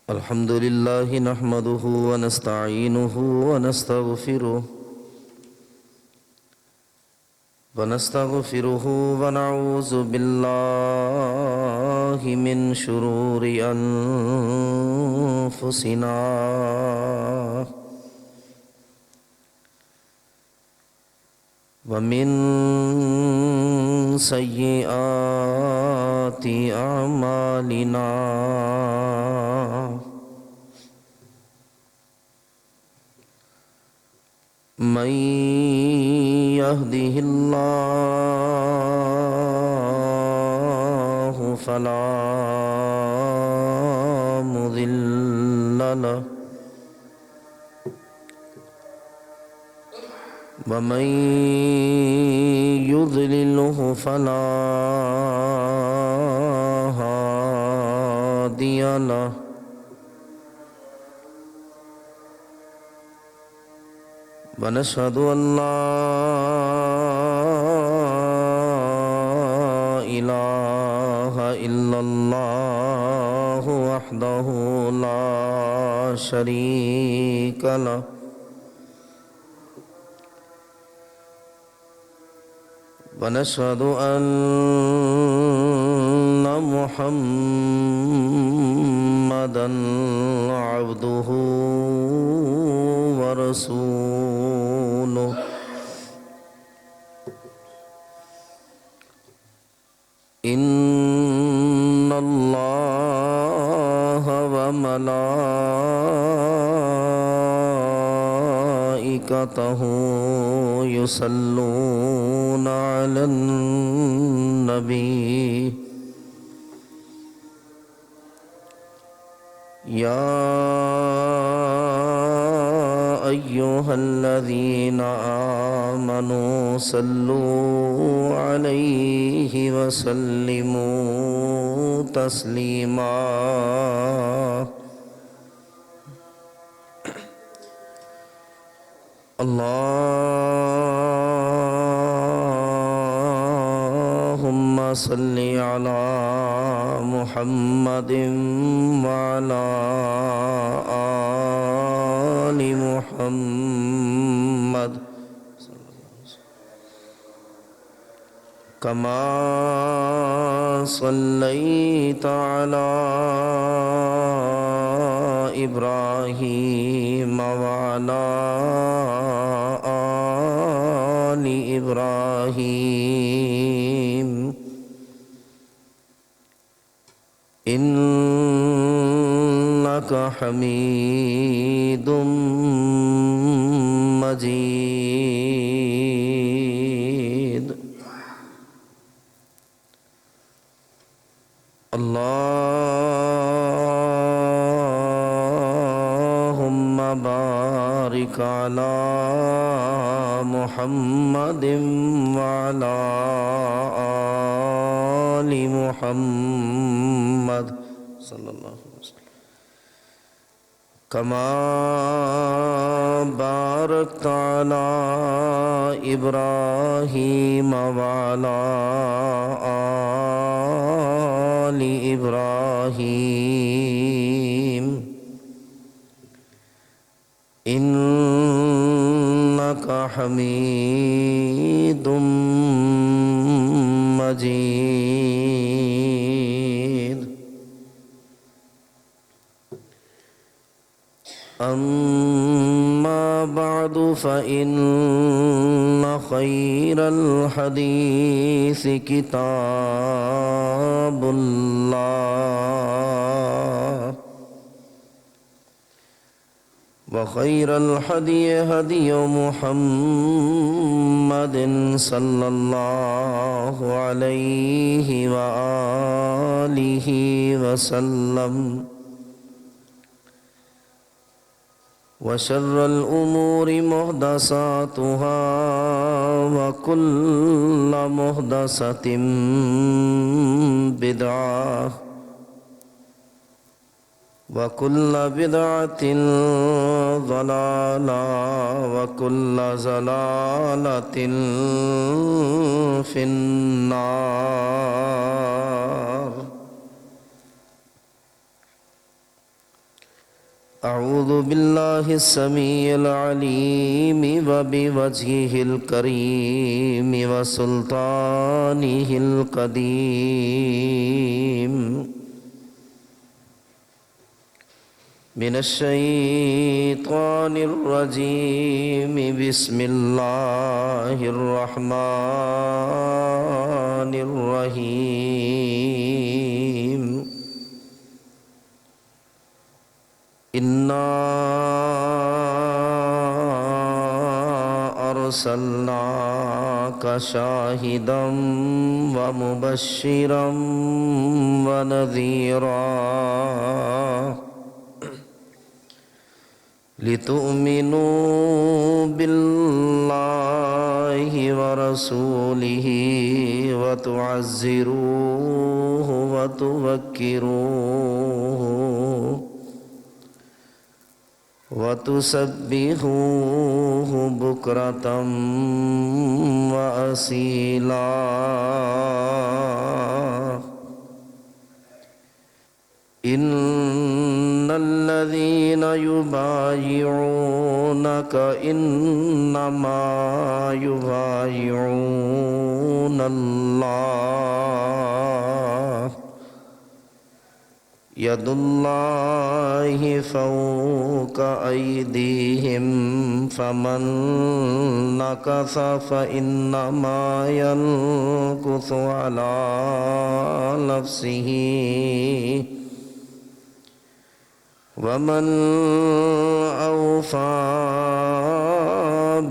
الحمد لله نحمده ونستعينه ونستغفره ونعوذ بالله من شرور أنفسنا ومن سيئات أعمالنا من يهده الله فلا مضل له ومن يضلله فلا هادي له ونشهد أن لا إله إلا الله وحده لا شريك له ونشهد أن محمدًا عبده ورسوله إن الله وملائكته يصلون على النبي يا أيها الذين آمنوا صلوا عليه وسلموا تسليما اللهم صل على محمد وعلى آل محمد كما صليت على إبراهيم وعلى آل إبراهيم إنك حميد مجيد اللهم بارك على محمد وعلى آل محمد صلى الله عليه وسلم كما باركت على إبراهيم وعلى آل إبراهيم إنك حميد مجيد أما بعد فإن خير الحديث كتاب الله وخير الهدي هدي محمد صلى الله عليه وآله وسلم وشر الأمور محدثاتها وكل محدثة بدعة وكل بدعة ضلالة وكل ضلالة في النار. أعوذ بالله السميع العليم وبوجهه الكريم وسلطانه القديم من الشيطان الرجيم بسم الله الرحمن الرحيم إنا أرسلناك شاهدا ومبشرا ونذيرا لتؤمنوا بالله ورسوله وتعزروه وتوكروه وتسبحوه بكرة وأصيلا إن الذين يبايعونك إنما يبايعون الله يد الله فوق أيديهم فمن نكث فإنما ينكث على نفسه ومن أوفى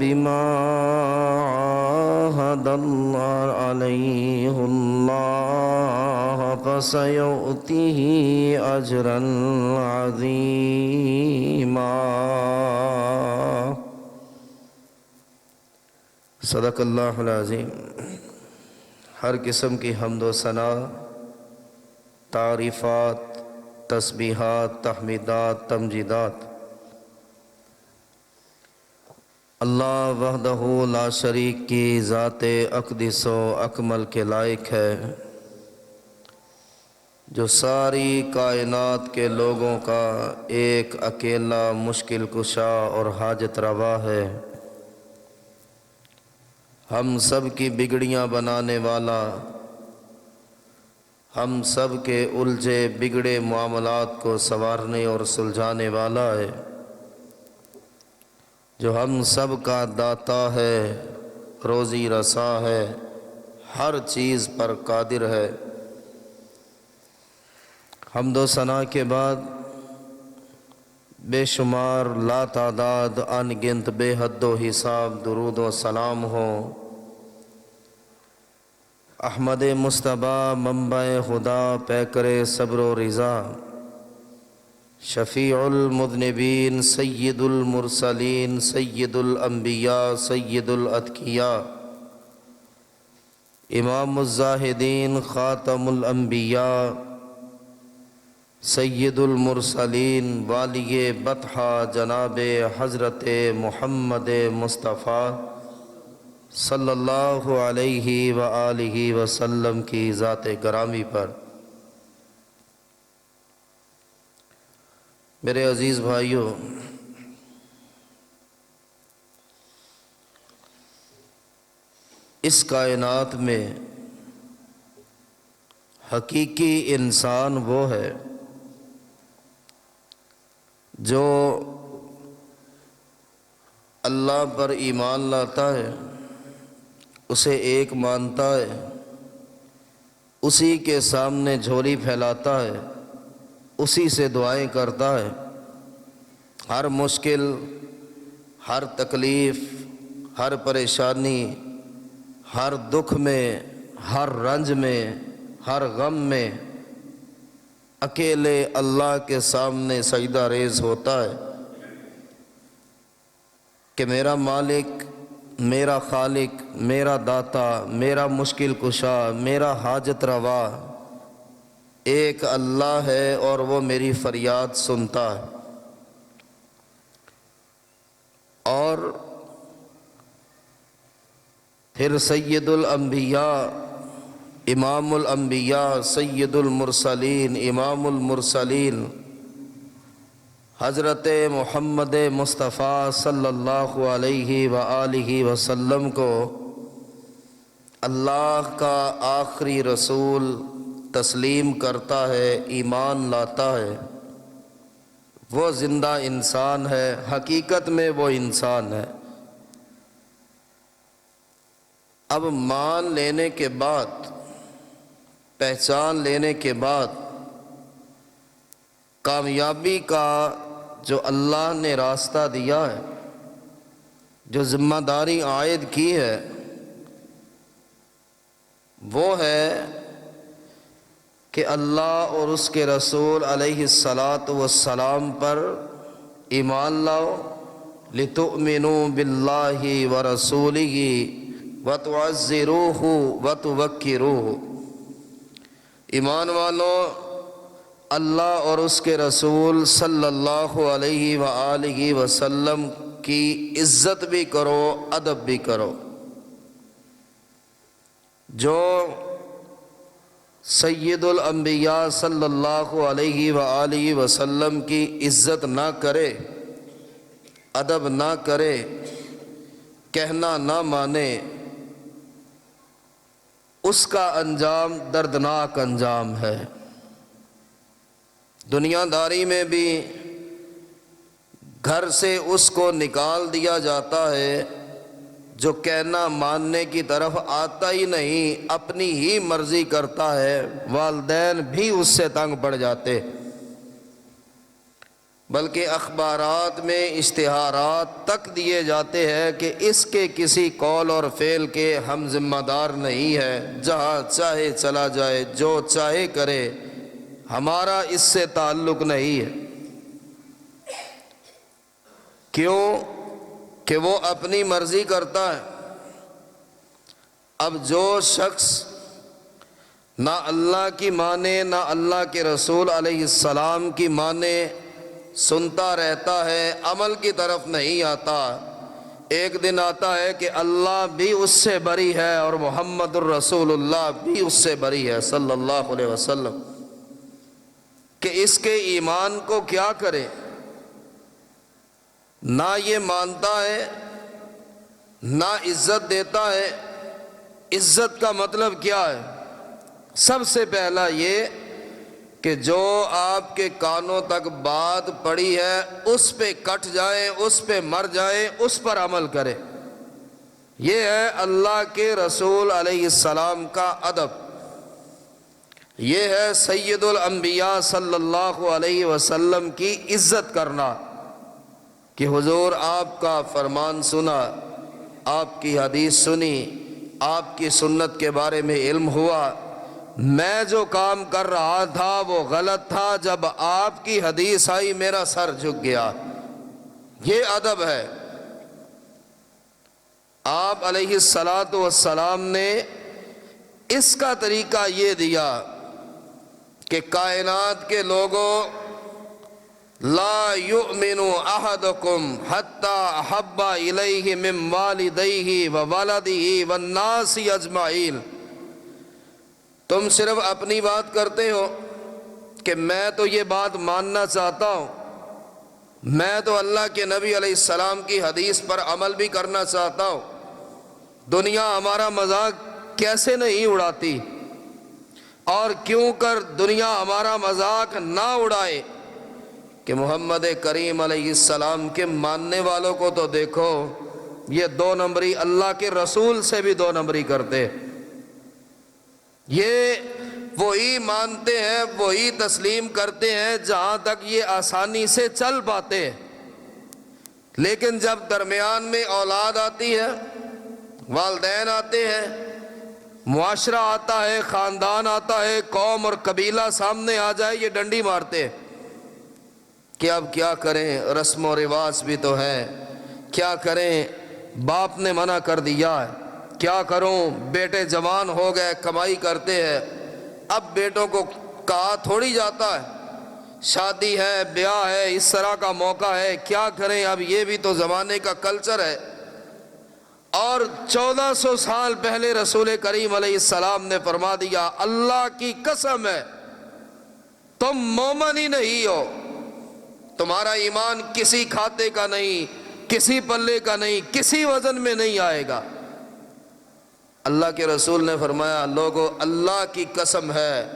بما عاهد الله عليه الله فسيؤتيه أجرا عظيما صدق اللہ العظیم۔ ہر قسم کی حمد و ثنا، تعریفات، تسبیحات، تحمیدات، تمجیدات اللہ وحدہ لا شریک کی ذات اقدس و اکمل کے لائق ہے، جو ساری کائنات کے لوگوں کا ایک اکیلا مشکل کشا اور حاجت روا ہے، ہم سب کی بگڑیاں بنانے والا، ہم سب کے الجھے بگڑے معاملات کو سنوارنے اور سلجھانے والا ہے، جو ہم سب کا داتا ہے، روزی رسا ہے، ہر چیز پر قادر ہے۔ حمد و ثنا کے بعد بے شمار لا تعداد ان گنت بے حد و حساب درود و سلام ہو احمد مصطفیٰ منبع خدا پیکر صبر و رضا، شفیع المذنبین، سید المرسلین، سید الانبیاء، سید الاتقیاء، امام الزاہدین، خاتم الانبیاء، سید المرسلین، والی بطحہ جناب حضرت محمد مصطفیٰ صلی اللہ علیہ وآلہ وسلم کی ذات گرامی پر۔ میرے عزیز بھائیوں، اس کائنات میں حقیقی انسان وہ ہے جو اللہ پر ایمان لاتا ہے، اسے ایک مانتا ہے، اسی کے سامنے جھولی پھیلاتا ہے، اسی سے دعائیں کرتا ہے، ہر مشکل، ہر تکلیف، ہر پریشانی، ہر دکھ میں، ہر رنج میں، ہر غم میں اکیلے اللہ کے سامنے سجدہ ریز ہوتا ہے کہ میرا مالک، میرا خالق، میرا داتا، میرا مشکل کشا، میرا حاجت روا ایک اللہ ہے اور وہ میری فریاد سنتا ہے۔ اور پھر سید الانبیاء، امام الانبیاء، سید المرسلین، امام المرسلین حضرت محمد مصطفیٰ صلی اللہ علیہ وآلہ وسلم کو اللہ کا آخری رسول تسلیم کرتا ہے، ایمان لاتا ہے، وہ زندہ انسان ہے، حقیقت میں وہ انسان ہے۔ اب مان لینے کے بعد، پہچان لینے کے بعد، کامیابی کا جو اللہ نے راستہ دیا ہے، جو ذمہ داری عائد کی ہے، وہ ہے کہ اللہ اور اس کے رسول علیہ الصلاۃ پر ایمان لاؤ، لتؤمنوا باللہ ورسولہ وتعزروہ وتوقروہ۔ ایمان والو، اللہ اور اس کے رسول صلی اللہ علیہ وآلہ وسلم کی عزت بھی کرو، ادب بھی کرو۔ جو سید الانبیاء صلی اللہ علیہ وآلہ وسلم کی عزت نہ کرے، ادب نہ کرے، کہنا نہ مانے، اس کا انجام دردناک انجام ہے۔ دنیا داری میں بھی گھر سے اس کو نکال دیا جاتا ہے جو کہنا ماننے کی طرف آتا ہی نہیں، اپنی ہی مرضی کرتا ہے، والدین بھی اس سے تنگ پڑ جاتے، بلکہ اخبارات میں اشتہارات تک دیے جاتے ہیں کہ اس کے کسی قول اور فعل کے ہم ذمہ دار نہیں ہیں، جہاں چاہے چلا جائے، جو چاہے کرے، ہمارا اس سے تعلق نہیں ہے۔ کیوں کہ وہ اپنی مرضی کرتا ہے۔ اب جو شخص نہ اللہ کی مانے، نہ اللہ کے رسول علیہ السلام کی مانے، سنتا رہتا ہے، عمل کی طرف نہیں آتا، ایک دن آتا ہے کہ اللہ بھی اس سے بری ہے اور محمد الرسول اللہ بھی اس سے بری ہے صلی اللہ علیہ وسلم، کہ اس کے ایمان کو کیا کرے۔ نہ یہ مانتا ہے، نہ عزت دیتا ہے۔ عزت کا مطلب کیا ہے؟ سب سے پہلا یہ کہ جو آپ کے کانوں تک بات پڑی ہے اس پہ کٹ جائے، اس پہ مر جائے، اس پر عمل کرے۔ یہ ہے اللہ کے رسول علیہ السلام کا ادب، یہ ہے سید الانبیاء صلی اللہ علیہ وسلم کی عزت کرنا، کہ حضور آپ کا فرمان سنا، آپ کی حدیث سنی، آپ کی سنت کے بارے میں علم ہوا، میں جو کام کر رہا تھا وہ غلط تھا، جب آپ کی حدیث آئی میرا سر جھک گیا۔ یہ ادب ہے۔ آپ علیہ السلام نے اس کا طریقہ یہ دیا کہ کائنات کے لوگوں، لا یؤمن احدکم حتی احب الیہ من والدیہ وولدہ والناس اجمعین۔ تم صرف اپنی بات کرتے ہو کہ میں تو یہ بات ماننا چاہتا ہوں، میں تو اللہ کے نبی علیہ السلام کی حدیث پر عمل بھی کرنا چاہتا ہوں، دنیا ہمارا مذاق کیسے نہیں اڑاتی، اور کیوں کر دنیا ہمارا مذاق نہ اڑائے کہ محمد کریم علیہ السلام کے ماننے والوں کو تو دیکھو، یہ دو نمبری اللہ کے رسول سے بھی دو نمبری کرتے، یہ وہی مانتے ہیں، وہی تسلیم کرتے ہیں جہاں تک یہ آسانی سے چل پاتے، لیکن جب درمیان میں اولاد آتی ہے، والدین آتے ہیں، معاشرہ آتا ہے، خاندان آتا ہے، قوم اور قبیلہ سامنے آ جائے، یہ ڈنڈی مارتے کہ اب کیا کریں، رسم و رواج بھی تو ہے، کیا کریں، باپ نے منع کر دیا ہے، کیا کروں، بیٹے جوان ہو گئے، کمائی کرتے ہیں، اب بیٹوں کو کہا تھوڑی جاتا ہے، شادی ہے، بیاہ ہے، اس طرح کا موقع ہے، کیا کریں، اب یہ بھی تو زمانے کا کلچر ہے۔ اور 1400 سال پہلے رسول کریم علیہ السلام نے فرما دیا، اللہ کی قسم ہے تم مومن ہی نہیں ہو تمہارا ایمان کسی کھاتے کا نہیں، کسی پلے کا نہیں، کسی وزن میں نہیں آئے گا۔ اللہ کے رسول نے فرمایا لوگو اللہ کی قسم ہے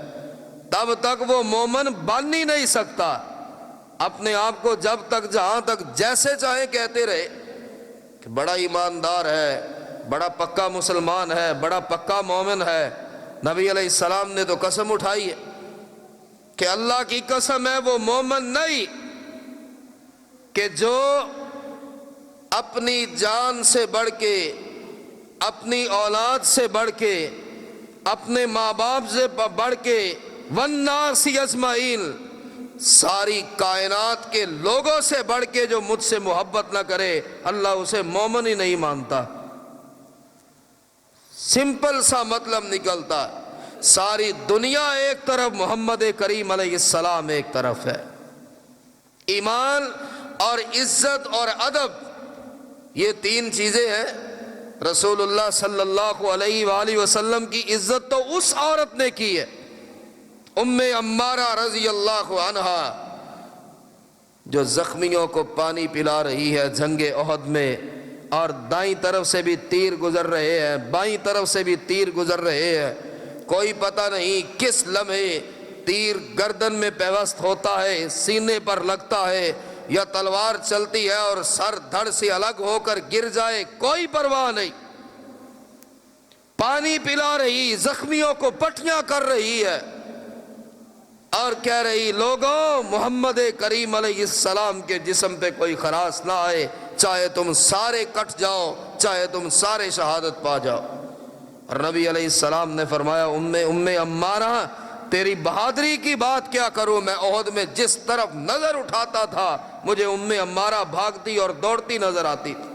تب تک وہ مومن بن ہی نہیں سکتا۔ اپنے آپ کو جب تک جہاں تک جیسے چاہے کہتے رہے کہ بڑا ایماندار ہے، بڑا پکا مسلمان ہے، بڑا پکا مومن ہے، نبی علیہ السلام نے تو قسم اٹھائی ہے کہ اللہ کی قسم ہے وہ مومن نہیں کہ جو اپنی جان سے بڑھ کے، اپنی اولاد سے بڑھ کے، اپنے ماں باپ سے بڑھ کے، والناس اجمعین، ساری کائنات کے لوگوں سے بڑھ کے جو مجھ سے محبت نہ کرے اللہ اسے مومن ہی نہیں مانتا۔ سمپل سا مطلب نکلتا ہے، ساری دنیا ایک طرف، محمد کریم علیہ السلام ایک طرف ہے۔ ایمان اور عزت اور ادب یہ تین چیزیں ہیں۔ رسول اللہ صلی اللہ علیہ وآلہ وسلم کی عزت تو اس عورت نے کی ہے، ام عمارہ رضی اللہ عنہا، جو زخمیوں کو پانی پلا رہی ہے جنگ احد میں، اور دائیں طرف سے بھی تیر گزر رہے ہیں، بائیں طرف سے بھی تیر گزر رہے ہیں، کوئی پتہ نہیں کس لمحے تیر گردن میں پیوست ہوتا ہے، سینے پر لگتا ہے، یا تلوار چلتی ہے اور سر دھڑ سے الگ ہو کر گر جائے، کوئی پرواہ نہیں۔ پانی پلا رہی، زخمیوں کو پٹیاں کر رہی ہے اور کہہ رہی لوگوں محمد کریم علیہ السلام کے جسم پہ کوئی خراش نہ آئے، چاہے تم سارے کٹ جاؤ، چاہے تم سارے شہادت پا جاؤ۔ اور نبی علیہ السلام نے فرمایا ام عمارہ تیری بہادری کی بات کیا کروں، میں احد میں جس طرف نظر اٹھاتا تھا مجھے ام عمارہ بھاگتی اور دوڑتی نظر آتی تھی۔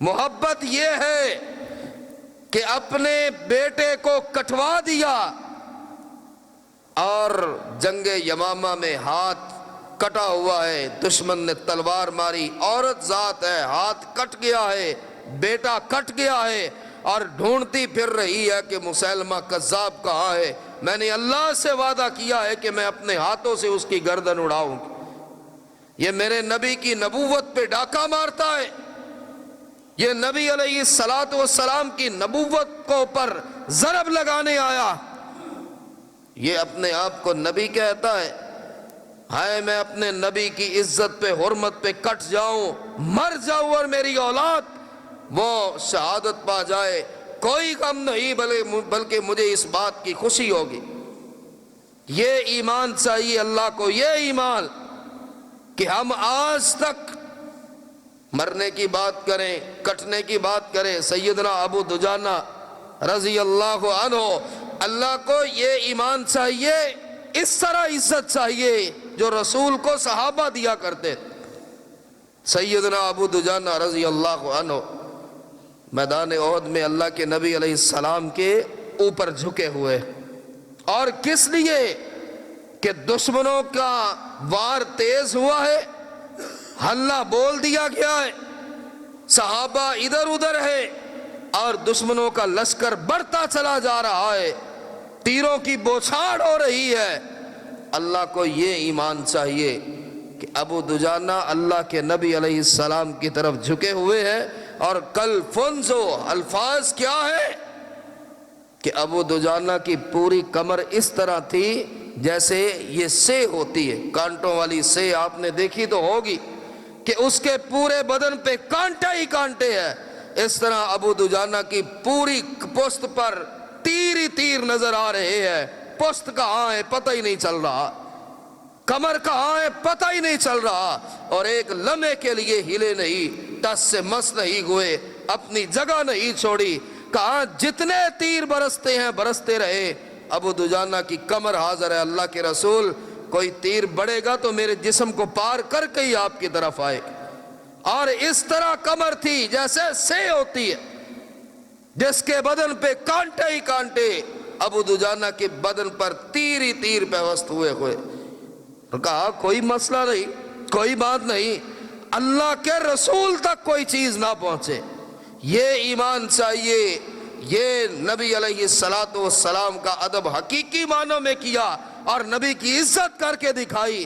محبت یہ ہے کہ اپنے بیٹے کو کٹوا دیا اور جنگ یمامہ میں ہاتھ کٹا ہوا ہے، دشمن نے تلوار ماری، عورت ذات ہے، ہاتھ کٹ گیا ہے، بیٹا کٹ گیا ہے، اور ڈھونڈتی پھر رہی ہے کہ مسیلمہ کذاب کہاں ہے، میں نے اللہ سے وعدہ کیا ہے کہ میں اپنے ہاتھوں سے اس کی گردن اڑاؤں گی۔ یہ میرے نبی کی نبوت پہ ڈاکہ مارتا ہے، یہ نبی علیہ السلام کی نبوت کو پر ضرب لگانے آیا، یہ اپنے آپ کو نبی کہتا ہے۔ ہائے میں اپنے نبی کی عزت پہ حرمت پہ کٹ جاؤں، مر جاؤں اور میری اولاد وہ شہادت پا جائے، کوئی غم نہیں، بلکہ مجھے اس بات کی خوشی ہوگی۔ یہ ایمان چاہیے اللہ کو، یہ ایمان کہ ہم آج تک مرنے کی بات کریں، کٹنے کی بات کریں، سیدنا ابو دجانہ رضی اللہ عنہ، اللہ کو یہ ایمان چاہیے، اس طرح عزت چاہیے جو رسول کو صحابہ دیا کرتے۔ سیدنا ابو دجانہ رضی اللہ عنہ میدان احد میں اللہ کے نبی علیہ السلام کے اوپر جھکے ہوئے، اور کس لیے کہ دشمنوں کا وار تیز ہوا ہے، حلہ بول دیا گیا ہے، صحابہ ادھر ادھر ہے اور دشمنوں کا لشکر بڑھتا چلا جا رہا ہے، تیروں کی بوچھاڑ ہو رہی ہے۔ اللہ کو یہ ایمان چاہیے کہ ابو دجانہ اللہ کے نبی علیہ السلام کی طرف جھکے ہوئے ہیں، اور کل فنزو الفاظ کیا ہے کہ ابو دجانہ کی پوری کمر اس طرح تھی جیسے یہ سے ہوتی ہے، کانٹوں والی سے آپ نے دیکھی تو ہوگی کہ اس کے پورے بدن پہ کانٹے ہی کانٹے ہیں، اس طرح ابو دجانہ کی پوری پشت پر تیر ہی تیر نظر آ رہے ہیں، پشت کہاں ہے پتہ ہی نہیں چل رہا، کمر کہاں ہے پتہ ہی نہیں چل رہا، اور ایک لمحے کے لیے ہلے نہیں، ٹس سے مس نہیں ہوئے، اپنی جگہ نہیں چھوڑی، کہاں جتنے تیر برستے ہیں برستے رہے۔ ابو دجانہ کی کمر حاضر ہے، اللہ کے رسول کوئی تیر بڑھے گا تو میرے جسم کو پار کر کے ہی آپ کی طرف آئے، اور اس طرح کمر تھی جیسے سے ہوتی ہے، جس کے بدن پہ کانٹے ہی کانٹے، ابو دجانہ کے بدن پر تیر ہی تیر پیوست ہوئے ہوئے۔ کہا کوئی مسئلہ نہیں، کوئی بات نہیں، اللہ کے رسول تک کوئی چیز نہ پہنچے، یہ ایمان چاہیے۔ یہ نبی علیہ السلام کا ادب حقیقی معنوں میں کیا اور نبی کی عزت کر کے دکھائی۔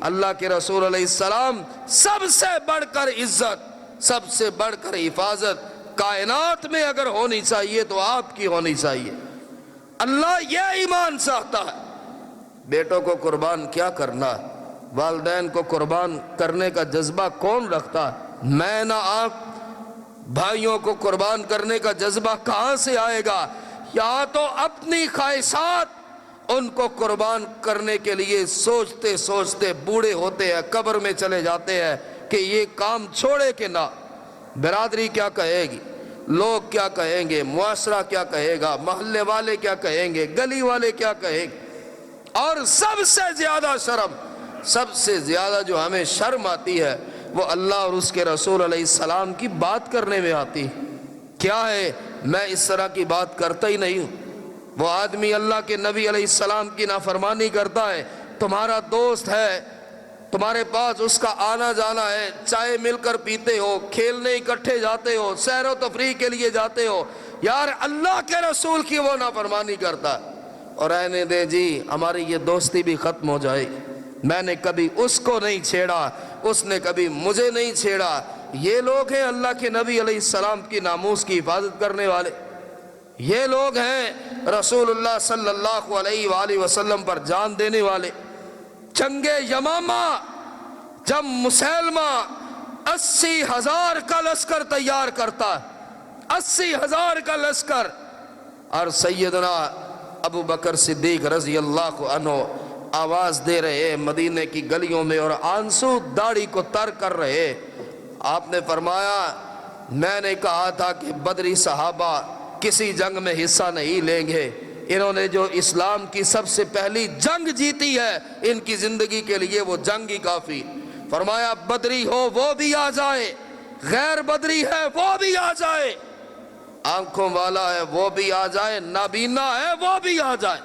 اللہ کے رسول علیہ السلام سب سے بڑھ کر عزت، سب سے بڑھ کر حفاظت کائنات میں اگر ہونی چاہیے تو آپ کی ہونی چاہیے۔ اللہ یہ ایمان چاہتا ہے۔ بیٹوں کو قربان کیا کرنا، والدین کو قربان کرنے کا جذبہ کون رکھتا ہے؟ میں نہ آپ۔ بھائیوں کو قربان کرنے کا جذبہ کہاں سے آئے گا؟ یا تو اپنی خواہشات ان کو قربان کرنے کے لیے سوچتے سوچتے بوڑھے ہوتے ہیں، قبر میں چلے جاتے ہیں کہ یہ کام چھوڑے کہ نہ۔ برادری کیا کہے گی، لوگ کیا کہیں گے، معاشرہ کیا کہے گا، محلے والے کیا کہیں گے، گلی والے کیا کہیں گے۔ اور سب سے زیادہ شرم، سب سے زیادہ جو ہمیں شرم آتی ہے وہ اللہ اور اس کے رسول علیہ السلام کی بات کرنے میں آتی ہے۔ کیا ہے؟ میں اس طرح کی بات کرتا ہی نہیں ہوں۔ وہ آدمی اللہ کے نبی علیہ السلام کی نافرمانی کرتا ہے، تمہارا دوست ہے، تمہارے پاس اس کا آنا جانا ہے، چائے مل کر پیتے ہو، کھیلنے اکٹھے جاتے ہو، سیر و تفریح کے لیے جاتے ہو، یار اللہ کے رسول کی وہ نافرمانی کرتا ہے، اور رہنے دے جی ہماری یہ دوستی بھی ختم ہو جائے، میں نے کبھی اس کو نہیں چھیڑا، اس نے کبھی مجھے نہیں چھیڑا۔ یہ لوگ ہیں اللہ کے نبی علیہ السلام کی ناموس کی حفاظت کرنے والے، یہ لوگ ہیں رسول اللہ صلی اللہ علیہ وآلہ وسلم پر جان دینے والے۔ جنگ یمامہ جب مسلمہ 80,000 کا لشکر تیار کرتا ہے، 80,000 کا لشکر، اور سیدنا ابو بکر صدیق رضی اللہ عنہ آواز دے رہے مدینے کی گلیوں میں اور آنسو داڑھی کو تر کر رہے۔ آپ نے فرمایا میں نے کہا تھا کہ بدری صحابہ کسی جنگ میں حصہ نہیں لیں گے، انہوں نے جو اسلام کی سب سے پہلی جنگ جیتی ہے ان کی زندگی کے لیے وہ جنگ ہی کافی۔ فرمایا بدری ہو وہ بھی آ جائے، غیر بدری ہے وہ بھی آ جائے، آنکھوں والا ہے وہ بھی آ جائے، نابینا ہے وہ بھی آ جائے،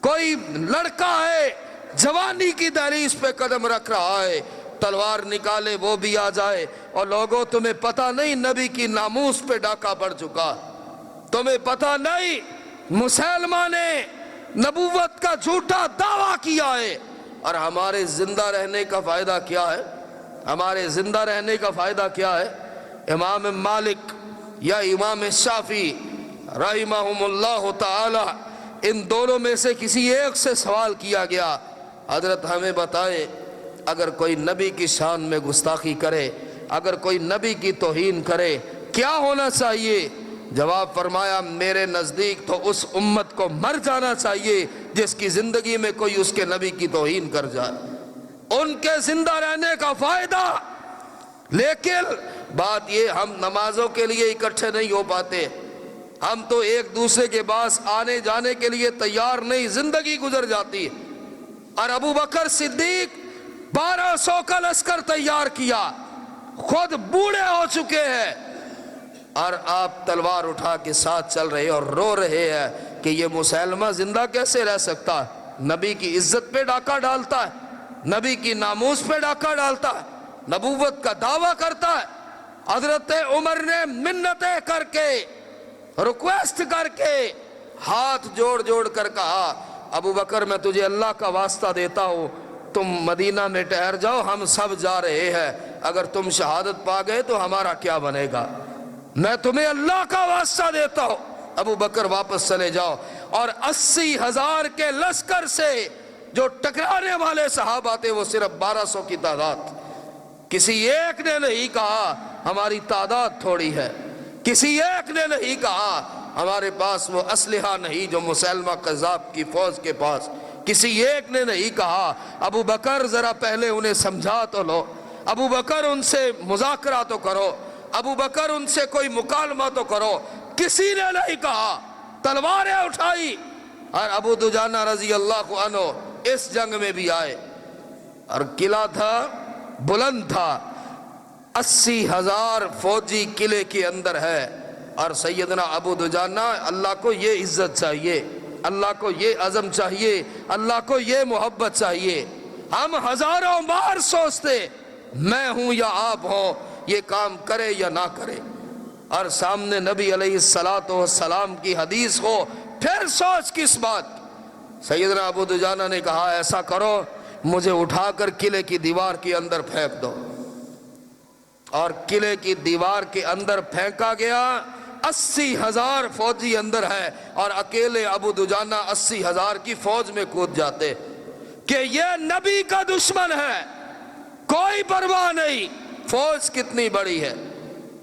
کوئی لڑکا ہے جوانی کی دہلیز پہ قدم رکھ رہا ہے تلوار نکالے وہ بھی آ جائے۔ اور لوگوں تمہیں پتہ نہیں نبی کی ناموس پہ ڈاکہ پڑ چکا، تمہیں پتہ نہیں مسلمہ نے نبوت کا جھوٹا دعویٰ کیا ہے، اور ہمارے زندہ رہنے کا فائدہ کیا ہے؟ ہمارے زندہ رہنے کا فائدہ کیا ہے؟ امام مالک یا امام شافعی رحمہم اللہ تعالی، ان دونوں میں سے کسی ایک سے سوال کیا گیا، حضرت ہمیں بتائیں اگر کوئی نبی کی شان میں گستاخی کرے، اگر کوئی نبی کی توہین کرے کیا ہونا چاہیے؟ جواب فرمایا میرے نزدیک تو اس امت کو مر جانا چاہیے جس کی زندگی میں کوئی اس کے نبی کی توہین کر جائے، ان کے زندہ رہنے کا فائدہ۔ لیکن بات یہ ہم نمازوں کے لیے اکٹھے نہیں ہو پاتے، ہم تو ایک دوسرے کے پاس آنے جانے کے لیے تیار نہیں، زندگی گزر جاتی ہے۔ اور ابو بکر صدیق 1200 کا لشکر تیار کیا، خود بوڑھے ہو چکے ہیں، اور آپ تلوار اٹھا کے ساتھ چل رہے اور رو رہے ہیں کہ یہ مسلمہ زندہ کیسے رہ سکتا ہے، نبی کی عزت پہ ڈاکہ ڈالتا ہے، نبی کی ناموس پہ ڈاکہ ڈالتا ہے، نبوت کا دعویٰ کرتا ہے۔ حضرت عمر نے منتیں کر کے ریکویسٹ کر کے ہاتھ جوڑ جوڑ کر کہا ابو بکر میں تجھے اللہ کا واسطہ دیتا ہوں تم مدینہ میں ٹھہر جاؤ، ہم سب جا رہے ہیں، اگر تم شہادت پا گئے تو ہمارا کیا بنے گا، میں تمہیں اللہ کا واسطہ دیتا ہوں، ابو بکر واپس چلے جاؤ۔ اور 80,000 کے لشکر سے جو ٹکرانے والے صحابہ تھے وہ صرف 1200 کی تعداد، کسی ایک نے نہیں کہا ہماری تعداد تھوڑی ہے، کسی ایک نے نہیں کہا ہمارے پاس وہ اسلحہ نہیں جو مسلمہ قذاب کی فوج کے پاس، کسی ایک نے نہیں کہا ابو بکر ذرا پہلے انہیں سمجھا تو لو، ابو بکر ان سے مذاکرہ تو کرو، ابو بکر ان سے کوئی مکالمہ تو کرو، کسی نے نہیں کہا، تلواریں اٹھائی۔ اور ابو دجانہ رضی اللہ عنہ اس جنگ میں بھی آئے، اور قلعہ تھا بلند تھا، 80,000 فوجی قلعے کے اندر ہے، اور سیدنا ابو دجانہ اللہ کو یہ عزت چاہیے، اللہ کو یہ عزم چاہیے، اللہ کو یہ محبت چاہیے۔ ہم ہزاروں بار سوچتے میں ہوں یا آپ ہوں، یہ کام کرے یا نہ کرے، اور سامنے نبی علیہ السلام کی حدیث ہو، پھر سوچ کس بات؟ سیدنا ابو دجانہ نے کہا ایسا کرو مجھے اٹھا کر قلعے کی دیوار کے اندر پھینک دو۔ اور قلعے کی دیوار کے اندر پھینکا گیا۔ 80,000 فوجی اندر ہے اور اکیلے ابو دجانہ 80,000 کی فوج میں کود جاتے کہ یہ نبی کا دشمن ہے، کوئی پرواہ نہیں فوج کتنی بڑی ہے،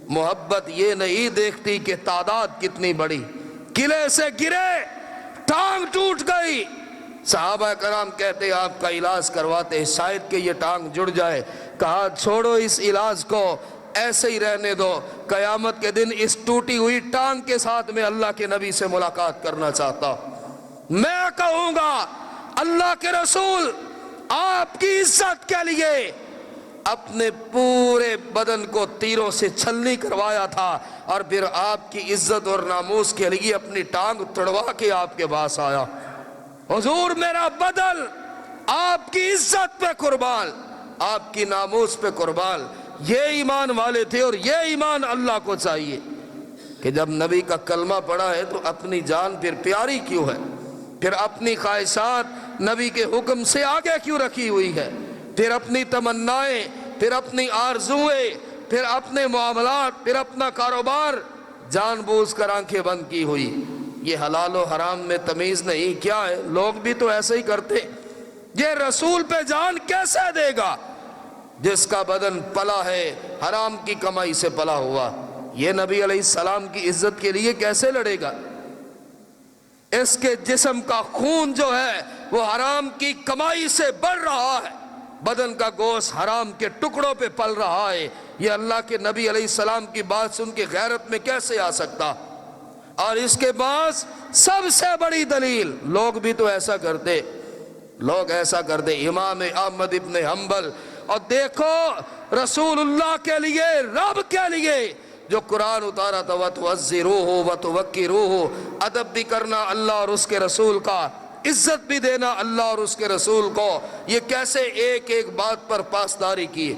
محبت یہ نہیں دیکھتی کہ تعداد کتنی بڑی۔ قلعے سے گرے، ٹانگ ٹوٹ گئی، صحابہ کرام کہتے آپ کا علاج کرواتے شاید کہ یہ ٹانگ جڑ جائے۔ کہا چھوڑو اس علاج کو، ایسے ہی رہنے دو، قیامت کے دن اس ٹوٹی ہوئی ٹانگ کے ساتھ میں اللہ کے نبی سے ملاقات کرنا چاہتا ہوں۔ میں کہوں گا اللہ کے رسول آپ کی عزت کے لیے اپنے پورے بدن کو تیروں سے چھلنی کروایا تھا، اور پھر آپ کی عزت اور ناموس کے لیے اپنی ٹانگ تڑوا کے آپ کے پاس آیا۔ حضور میرا بدل آپ کی عزت پہ قربان، آپ کی ناموس پہ قربان۔ یہ ایمان والے تھے، اور یہ ایمان اللہ کو چاہیے کہ جب نبی کا کلمہ پڑھا ہے تو اپنی جان پھر پیاری کیوں ہے، پھر اپنی خواہشات نبی کے حکم سے آگے کیوں رکھی ہوئی ہے، پھر اپنی تمنائیں، پھر اپنی آرزویں، پھر اپنے معاملات، پھر اپنا کاروبار جان بوجھ کر آنکھیں بند کی ہوئی۔ یہ حلال و حرام میں تمیز نہیں کیا ہے؟ لوگ بھی تو ایسے ہی کرتے۔ یہ رسول پہ جان کیسے دے گا جس کا بدن پلا ہے حرام کی کمائی سے پلا ہوا؟ یہ نبی علیہ السلام کی عزت کے لیے کیسے لڑے گا؟ اس کے جسم کا خون جو ہے وہ حرام کی کمائی سے بڑھ رہا ہے، بدن کا گوشت حرام کے ٹکڑوں پہ پل رہا ہے۔ یہ اللہ کے نبی علیہ السلام کی بات سن کے غیرت میں کیسے آ سکتا؟ اور اس کے بعد سب سے بڑی دلیل، لوگ بھی تو ایسا کرتے، لوگ ایسا کرتے۔ امام احمد ابن حنبل، اور دیکھو رسول اللہ کے لیے، رب کے لیے جو قرآن اتارا تھا، وَتُعَزِّرُوهُ وَتُوَقِّرُوهُ، ادب بھی کرنا اللہ اور اس کے رسول کا، عزت بھی دینا اللہ اور اس کے رسول کو، یہ کیسے ایک ایک بات پر پاسداری کی۔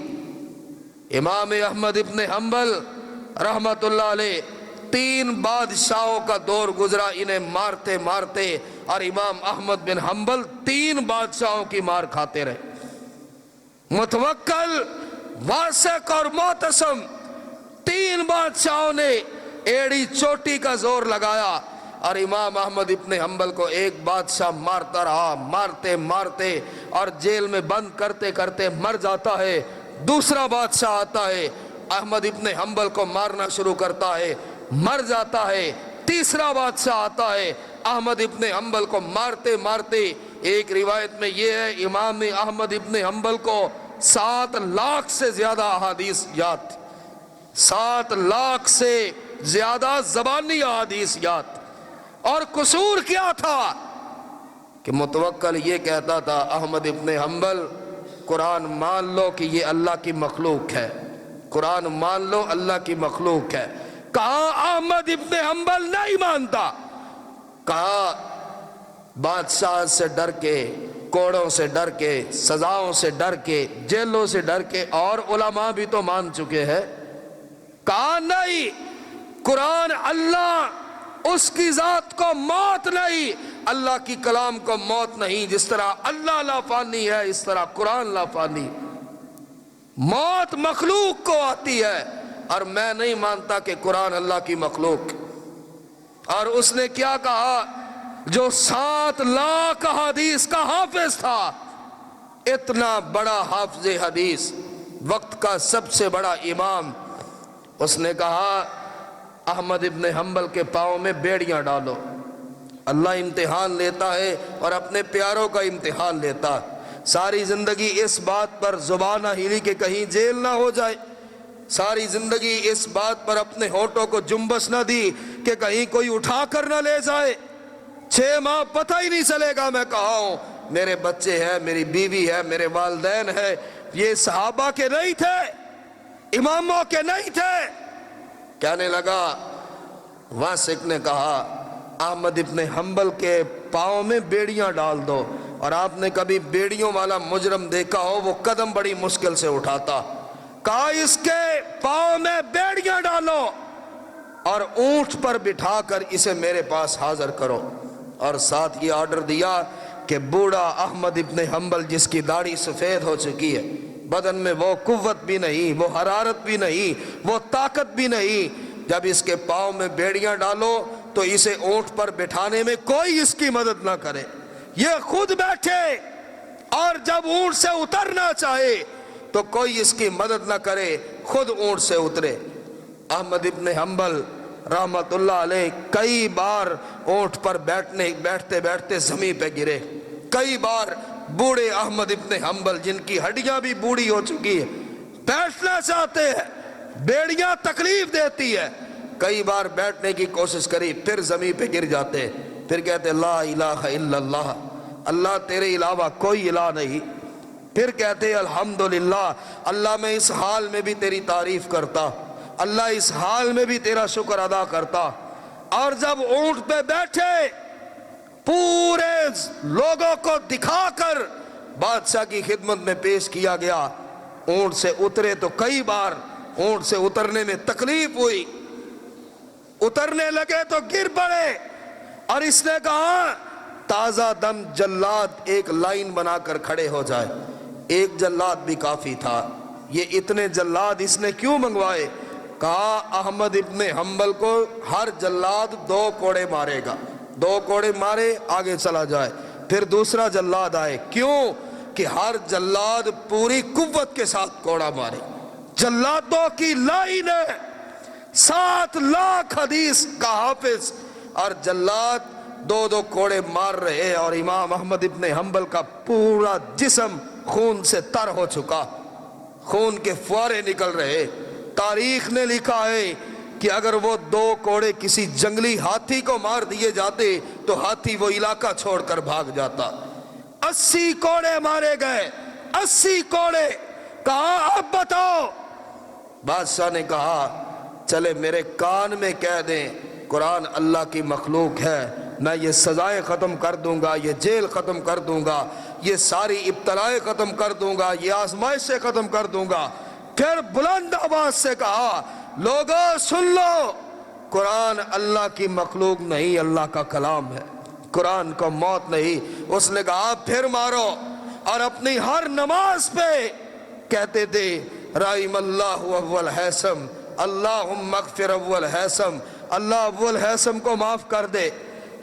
امام احمد ابن حنبل رحمت اللہ علیہ 3 بادشاہوں کا دور گزرا انہیں مارتے مارتے، اور امام احمد بن حنبل 3 بادشاہوں کی مار کھاتے رہے۔ متوکل، واسق اور معتصم، 3 بادشاہوں نے ایڑی چوٹی کا زور لگایا، اور امام احمد ابن حنبل کو ایک بادشاہ مارتا رہا، مارتے مارتے، اور جیل میں بند کرتے کرتے مر جاتا ہے۔ دوسرا بادشاہ آتا ہے، احمد ابن حنبل کو مارنا شروع کرتا ہے، مر جاتا ہے۔ تیسرا بادشاہ آتا ہے، احمد ابن حنبل کو مارتے مارتے، ایک روایت میں یہ ہے امام احمد ابن حنبل کو 7 لاکھ سے زیادہ احادیث یاد، 7 لاکھ سے زیادہ زبانی احادیث یاد۔ اور قصور کیا تھا کہ متوکل یہ کہتا تھا احمد ابن حنبل قرآن مان لو کہ یہ اللہ کی مخلوق ہے، قرآن مان لو اللہ کی مخلوق ہے۔ کہا احمد ابن حنبل نہیں مانتا، کہا بادشاہ سے ڈر کے، کوڑوں سے ڈر کے، سزاؤں سے ڈر کے، جیلوں سے ڈر کے، اور علماء بھی تو مان چکے ہیں۔ کہا نہیں، قرآن اللہ اس کی ذات کو موت نہیں، اللہ کی کلام کو موت نہیں، جس طرح اللہ لافانی ہے اس طرح قرآن لافانی۔ موت مخلوق کو آتی ہے، اور میں نہیں مانتا کہ قرآن اللہ کی مخلوق۔ اور اس نے کیا کہا؟ جو 7 لاکھ حدیث کا حافظ تھا، اتنا بڑا حافظ حدیث، وقت کا سب سے بڑا امام، اس نے کہا احمد ابن حنبل کے پاؤں میں بیڑیاں ڈالو۔ اللہ امتحان لیتا ہے اور اپنے پیاروں کا امتحان لیتا ہے۔ ساری زندگی اس بات پر زبان نہ ہلی کہ کہیں جیل نہ ہو جائے، ساری زندگی اس بات پر اپنے ہونٹوں کو جنبش نہ دی کہ کہیں کوئی اٹھا کر نہ لے جائے۔ 6 ماہ پتہ ہی نہیں چلے گا میں کہاں ہوں، میرے بچے ہیں، میری بیوی ہے، میرے والدین ہیں۔ یہ صحابہ کے نہیں تھے، اماموں کے نہیں تھے۔ کہنے لگا، واسق نے کہا احمد ابن حنبل کے پاؤں میں بیڑیاں ڈال دو۔ اور آپ نے کبھی بیڑیوں والا مجرم دیکھا ہو؟ وہ قدم بڑی مشکل سے اٹھاتا۔ کہا اس کے پاؤں میں بیڑیاں ڈالو اور اونٹ پر بٹھا کر اسے میرے پاس حاضر کرو، اور ساتھ یہ آرڈر دیا کہ بوڑھا احمد ابن حنبل جس کی داڑھی سفید ہو چکی ہے، بدن میں وہ قوت بھی نہیں، وہ حرارت بھی نہیں، وہ طاقت بھی نہیں، جب اس کے پاؤں میں بیڑیاں ڈالو تو اسے اونٹ پر بٹھانے میں کوئی اس کی مدد نہ کرے، یہ خود بیٹھے، اور جب اونٹ سے اترنا چاہے تو کوئی اس کی مدد نہ کرے، خود اونٹ سے اترے۔ احمد ابن حنبل رحمت اللہ علیہ کئی بار اونٹ پر بیٹھتے بیٹھتے زمین پہ گرے، کئی بار بوڑھے احمد ابن حنبل جن کی ہڈیاں بھی بوڑھی ہو چکی ہے، بیٹھنا چاہتے ہیں، بیڑیاں تکلیف دیتی ہے، کئی بار بیٹھنے کی کوشش کری، پھر زمین پہ گر جاتے، پھر کہتے لا الہ الا اللہ، اللہ تیرے علاوہ کوئی الہ نہیں، پھر کہتے الحمدللہ، اللہ میں اس حال میں بھی تیری تعریف کرتا، اللہ اس حال میں بھی تیرا شکر ادا کرتا۔ اور جب اونٹ پہ بیٹھے، پورے لوگوں کو دکھا کر بادشاہ کی خدمت میں پیش کیا گیا، اونٹ سے اترے تو کئی بار اونٹ سے اترنے میں تکلیف ہوئی، اترنے لگے تو گر پڑے، اور اس نے کہا تازہ دم جلاد ایک لائن بنا کر کھڑے ہو جائے، ایک جلاد بھی کافی تھا، یہ اتنے جلاد اس نے کیوں منگوائے؟ کہا احمد ابن حنبل کو ہر جلاد 2 کوڑے مارے گا، 2 کوڑے مارے آگے چلا جائے، پھر دوسرا جلاد آئے، کیوں کہ ہر جلاد پوری قوت کے ساتھ کوڑا مارے، جلادوں کی لائن ہے، 7 لاکھ حدیث کا حافظ، اور جلاد 2 کوڑے مار رہے، اور امام احمد ابن حنبل کا پورا جسم خون سے تر ہو چکا، خون کے فوارے نکل رہے۔ تاریخ نے لکھا ہے کہ اگر وہ 2 کوڑے کسی جنگلی ہاتھی کو مار دیے جاتے تو ہاتھی وہ علاقہ چھوڑ کر بھاگ جاتا۔ 80 کوڑے مارے گئے، 80 کوڑے۔ کہا اب بتاؤ، بادشاہ نے کہا چلے میرے کان میں کہہ دیں قرآن اللہ کی مخلوق ہے، میں یہ سزائیں ختم کر دوں گا، یہ جیل ختم کر دوں گا، یہ ساری ابتلائیں ختم کر دوں گا، یہ آزمائشیں ختم کر دوں گا۔ پھر بلند آواز سے کہا لوگوں سن لو، قرآن اللہ کی مخلوق نہیں، اللہ کا کلام ہے، قرآن کو موت نہیں۔ اس نے کہا پھر مارو، اور اپنی ہر نماز پہ کہتے تھے رحم اللہ اول حیثم، اللہم اغفر اول حیثم، اللہ اول حیثم کو معاف کر دے،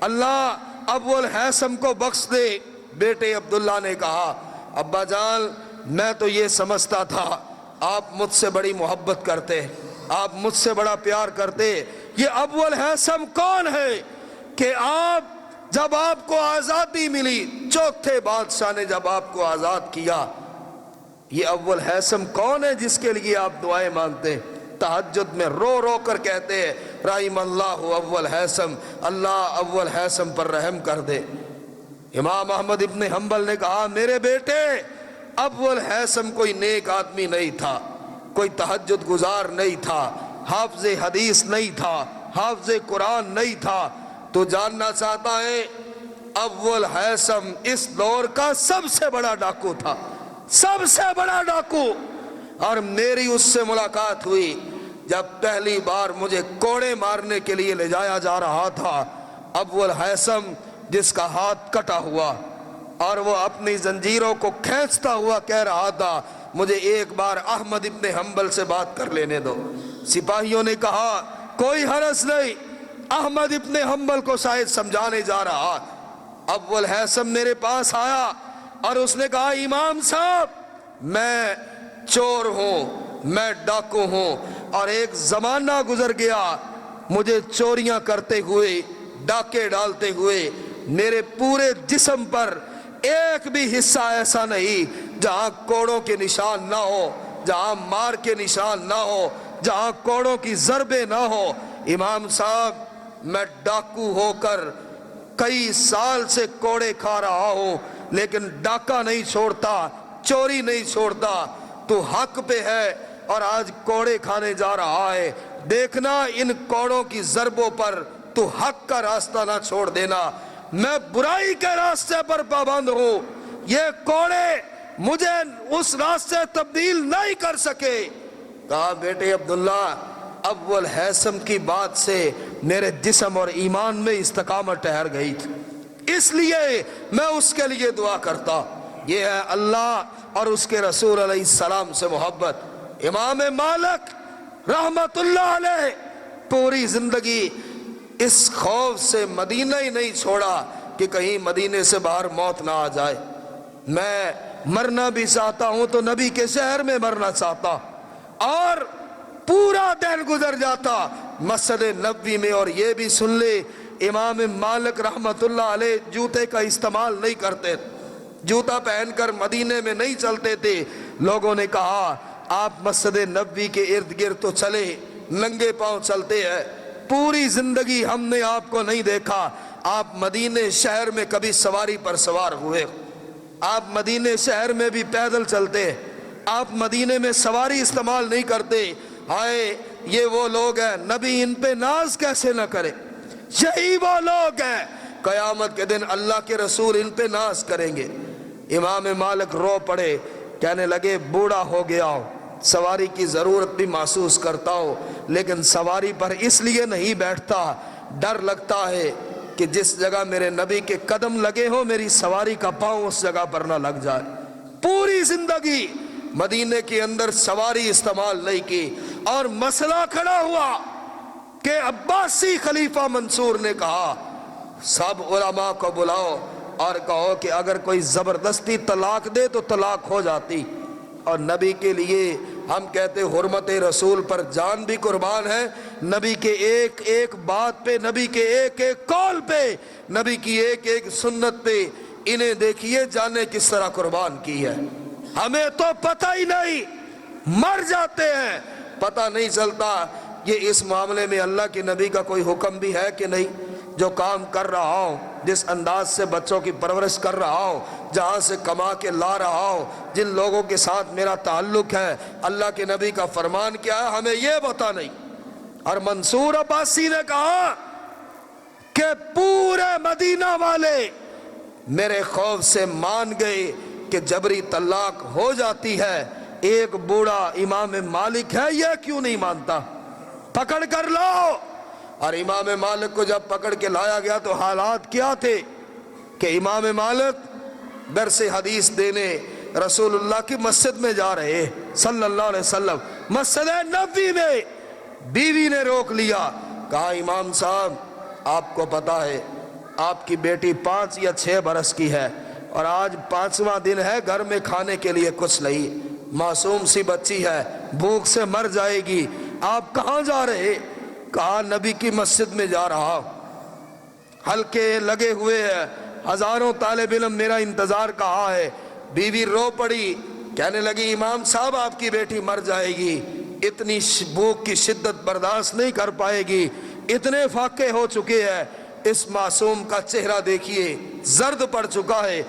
اللہ اول حیثم کو بخش دے۔ بیٹے عبداللہ نے کہا ابا جان میں تو یہ سمجھتا تھا آپ مجھ سے بڑی محبت کرتے، آپ مجھ سے بڑا پیار کرتے، یہ اول حیثم کون ہے کہ جب آپ کو آزادی ملی، چوتھے بادشاہ نے جب آپ کو آزاد کیا، یہ اول حیثم کون ہے جس کے لیے آپ دعائیں مانگتے؟ تہجد میں رو رو کر کہتے ہیں رحم اللہ اول حیثم، اللہ اول حیثم پر رحم کر دے۔ امام احمد ابن حنبل نے کہا میرے بیٹے اول حیثم کوئی نیک آدمی نہیں تھا، کوئی تہجد گزار نہیں تھا، حافظ حدیث نہیں تھا، حافظ قرآن نہیں تھا، تو جاننا چاہتا ہے اول حیثم اس دور کا سب سے بڑا ڈاکو تھا، سب سے بڑا ڈاکو۔ اور میری اس سے ملاقات ہوئی جب پہلی بار مجھے کوڑے مارنے کے لیے لے جایا جا رہا تھا، اول حیثم جس کا ہاتھ کٹا ہوا اور وہ اپنی زنجیروں کو کھینچتا ہوا کہہ رہا تھا مجھے ایک بار احمد ابن حنبل سے بات کر لینے دو۔ سپاہیوں نے کہا کوئی حرج نہیں، احمد ابن حنبل کو شاید سمجھانے جا رہا۔ اول حیثم میرے پاس آیا اور اس نے کہا امام صاحب میں چور ہوں، میں ڈاکو ہوں، اور ایک زمانہ گزر گیا مجھے چوریاں کرتے ہوئے، ڈاکے ڈالتے ہوئے، میرے پورے جسم پر ایک بھی حصہ ایسا نہیں جہاں کوڑوں کے نشان نہ ہو، جہاں مار کے نشان نہ ہو، جہاں کوڑوں کی ضربیں نہ ہو۔ امام صاحب میں ڈاکو ہو کر کئی سال سے کوڑے کھا رہا ہوں لیکن ڈاکہ نہیں چھوڑتا، چوری نہیں چھوڑتا، تو حق پہ ہے اور آج کوڑے کھانے جا رہا ہے، دیکھنا ان کوڑوں کی ضربوں پر تو حق کا راستہ نہ چھوڑ دینا، میں برائی کے راستے پر پابند ہوں، یہ کوڑے مجھے اس راستے تبدیل نہیں کر سکے۔ کہا بیٹے عبداللہ اول حیثم کی بات سے میرے جسم اور ایمان میں استقامت ٹھہر گئی تھی، اس لیے میں اس کے لیے دعا کرتا۔ یہ ہے اللہ اور اس کے رسول علیہ السلام سے محبت۔ امام مالک رحمت اللہ علیہ پوری زندگی اس خوف سے مدینہ ہی نہیں چھوڑا کہ کہیں مدینے سے باہر موت نہ آ جائے۔ میں مرنا بھی چاہتا ہوں تو نبی کے شہر میں مرنا چاہتا، اور پورا دن گزر جاتا مسجد نبوی میں۔ اور یہ بھی سن لے، امام مالک رحمت اللہ علیہ جوتے کا استعمال نہیں کرتے، جوتا پہن کر مدینے میں نہیں چلتے تھے۔ لوگوں نے کہا آپ مسجد نبوی کے ارد گرد تو چلے، ننگے پاؤں چلتے ہیں، پوری زندگی ہم نے آپ کو نہیں دیکھا آپ مدینے شہر میں کبھی سواری پر سوار ہوئے، آپ مدینے شہر میں بھی پیدل چلتے، آپ مدینے میں سواری استعمال نہیں کرتے۔ ہائے یہ وہ لوگ ہیں، نبی ان پہ ناز کیسے نہ کرے؟ یہی وہ لوگ ہیں قیامت کے دن اللہ کے رسول ان پہ ناز کریں گے۔ امام مالک رو پڑے، کہنے لگے بوڑھا ہو گیا ہوں، سواری کی ضرورت بھی محسوس کرتا ہوں، لیکن سواری پر اس لیے نہیں بیٹھتا، ڈر لگتا ہے کہ جس جگہ میرے نبی کے قدم لگے ہو میری سواری کا پاؤں اس جگہ پر نہ لگ جائے۔ پوری زندگی مدینے کے اندر سواری استعمال نہیں کی، اور مسئلہ کھڑا ہوا کہ عباسی خلیفہ منصور نے کہا سب علماء کو بلاؤ اور کہو کہ اگر کوئی زبردستی طلاق دے تو طلاق ہو جاتی، اور نبی کے لیے ہم کہتے حرمت رسول پر جان بھی قربان ہے، نبی کے ایک ایک بات پہ، نبی کے ایک ایک قول پہ، نبی کی ایک ایک سنت پہ انہیں دیکھیے جانے کس طرح قربان کی ہے۔ ہمیں تو پتہ ہی نہیں، مر جاتے ہیں پتہ نہیں چلتا۔ یہ اس معاملے میں اللہ کے نبی کا کوئی حکم بھی ہے کہ نہیں؟ جو کام کر رہا ہوں، جس انداز سے بچوں کی پرورش کر رہا ہوں، جہاں سے کما کے لا رہا ہوں، جن لوگوں کے ساتھ میرا تعلق ہے، اللہ کے نبی کا فرمان کیا ہے ہمیں یہ پتہ نہیں۔ اور منصور عباسی نے کہا کہ پورے مدینہ والے میرے خوف سے مان گئے کہ جبری طلاق ہو جاتی ہے، ایک بوڑھا امام مالک ہے یہ کیوں نہیں مانتا، پکڑ کر لاؤ۔ اور امام مالک کو جب پکڑ کے لایا گیا تو حالات کیا تھے کہ امام مالک درس حدیث دینے رسول اللہ کی مسجد میں جا رہے صلی اللہ علیہ وسلم، مسجد نبوی میں بیوی نے روک لیا، کہا امام صاحب آپ کو پتا ہے آپ کی بیٹی 5 یا 6 برس کی ہے، اور آج 5واں دن ہے، گھر میں کھانے کے لیے کچھ نہیں، معصوم سی بچی ہے، بھوک سے مر جائے گی، آپ کہاں جا رہے؟ کہا نبی کی مسجد میں جا رہا، حلقے لگے ہوئے ہیں، ہزاروں طالب علم میرا انتظار کہا ہے۔ بیوی رو پڑی، کہنے لگی امام صاحب آپ کی بیٹی مر جائے گی، اتنی بھوک کی شدت برداشت نہیں کر پائے گی، اتنے فاقے ہو چکے ہیں، اس معصوم کا چہرہ دیکھیے زرد پڑ چکا ہے۔